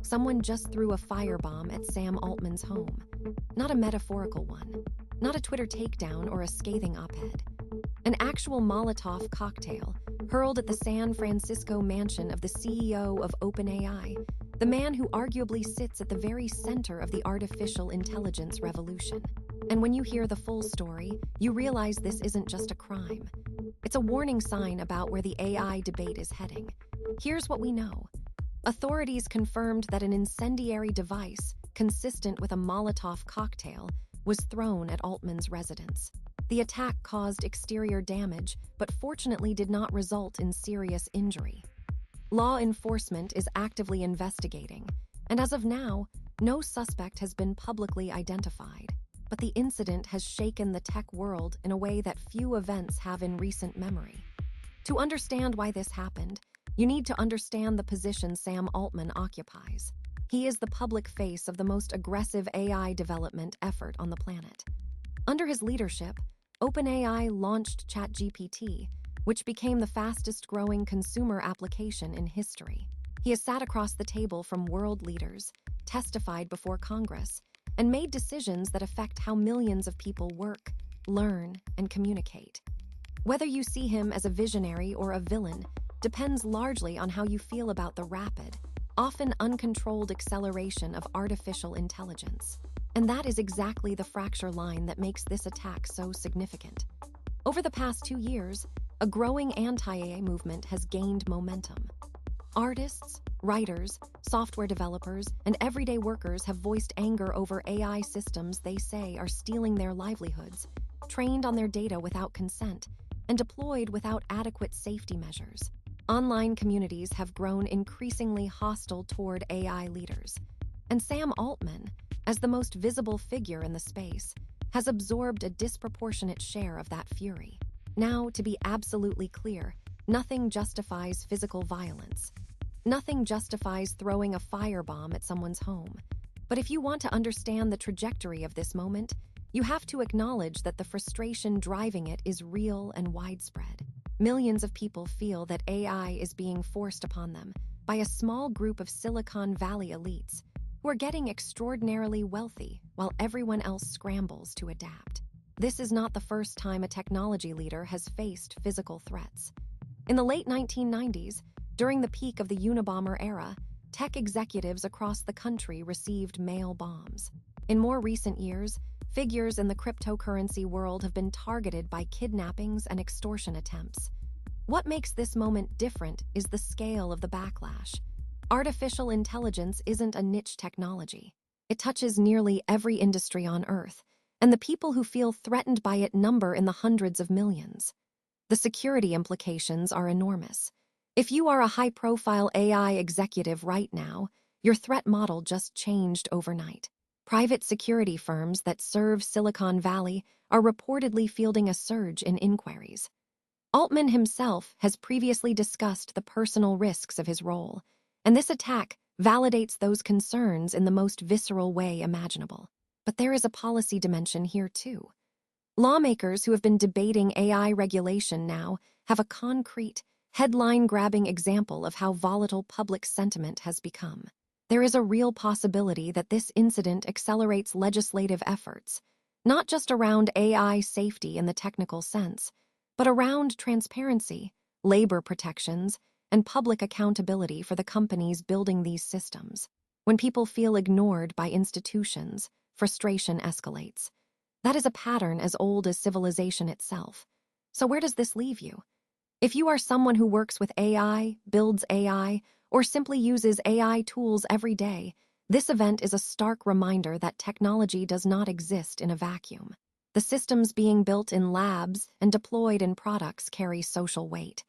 Someone just threw a firebomb at Sam Altman's home. Not a metaphorical one. Not a Twitter takedown or a scathing op-ed. An actual Molotov cocktail hurled at the San Francisco mansion of the CEO of OpenAI, the man who arguably sits at the very center of the artificial intelligence revolution. And when you hear the full story, you realize this isn't just a crime. It's a warning sign about where the AI debate is heading. Here's what we know. Authorities confirmed that an incendiary device, consistent with a Molotov cocktail, was thrown at Altman's residence. The attack caused exterior damage, but fortunately did not result in serious injury. Law enforcement is actively investigating, and as of now, no suspect has been publicly identified. But the incident has shaken the tech world in a way that few events have in recent memory. To understand why this happened, you need to understand the position Sam Altman occupies. He is the public face of the most aggressive AI development effort on the planet. Under his leadership, OpenAI launched ChatGPT, which became the fastest-growing consumer application in history. He has sat across the table from world leaders, testified before Congress, and made decisions that affect how millions of people work, learn, and communicate. Whether you see him as a visionary or a villain depends largely on how you feel about the rapid, often uncontrolled acceleration of artificial intelligence. And that is exactly the fracture line that makes this attack so significant. Over the past 2 years, a growing anti-AI movement has gained momentum. Artists, writers, software developers, and everyday workers have voiced anger over AI systems they say are stealing their livelihoods, trained on their data without consent, and deployed without adequate safety measures. Online communities have grown increasingly hostile toward AI leaders. And Sam Altman, as the most visible figure in the space, has absorbed a disproportionate share of that fury. Now, to be absolutely clear, nothing justifies physical violence. Nothing justifies throwing a firebomb at someone's home. But if you want to understand the trajectory of this moment, you have to acknowledge that the frustration driving it is real and widespread. Millions of people feel that AI is being forced upon them by a small group of Silicon Valley elites who are getting extraordinarily wealthy while everyone else scrambles to adapt. This is not the first time a technology leader has faced physical threats. In the late 1990s, during the peak of the Unabomber era, tech executives across the country received mail bombs. In more recent years, figures in the cryptocurrency world have been targeted by kidnappings and extortion attempts. What makes this moment different is the scale of the backlash. Artificial intelligence isn't a niche technology. It touches nearly every industry on Earth, and the people who feel threatened by it number in the hundreds of millions. The security implications are enormous. If you are a high-profile AI executive right now, your threat model just changed overnight. Private security firms that serve Silicon Valley are reportedly fielding a surge in inquiries. Altman himself has previously discussed the personal risks of his role, and this attack validates those concerns in the most visceral way imaginable. But there is a policy dimension here too. Lawmakers who have been debating AI regulation now have a concrete, headline-grabbing example of how volatile public sentiment has become. There is a real possibility that this incident accelerates legislative efforts, not just around AI safety in the technical sense, but around transparency, labor protections, and public accountability for the companies building these systems. When people feel ignored by institutions, frustration escalates. That is a pattern as old as civilization itself. So where does this leave you? If you are someone who works with AI, builds AI, or simply uses AI tools every day, this event is a stark reminder that technology does not exist in a vacuum. The systems being built in labs and deployed in products carry social weight.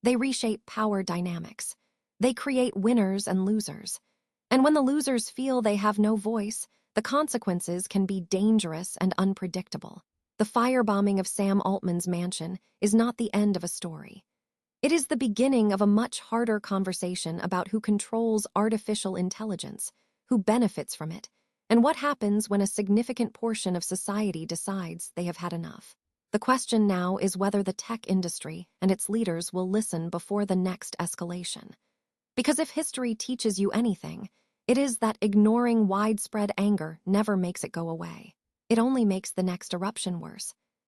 They reshape power dynamics. They create winners and losers. And when the losers feel they have no voice, the consequences can be dangerous and unpredictable. The firebombing of Sam Altman's mansion is not the end of a story. It is the beginning of a much harder conversation about who controls artificial intelligence, who benefits from it, and what happens when a significant portion of society decides they have had enough. The question now is whether the tech industry and its leaders will listen before the next escalation. Because if history teaches you anything, It is that ignoring widespread anger never makes it go away. It only makes the next eruption worse.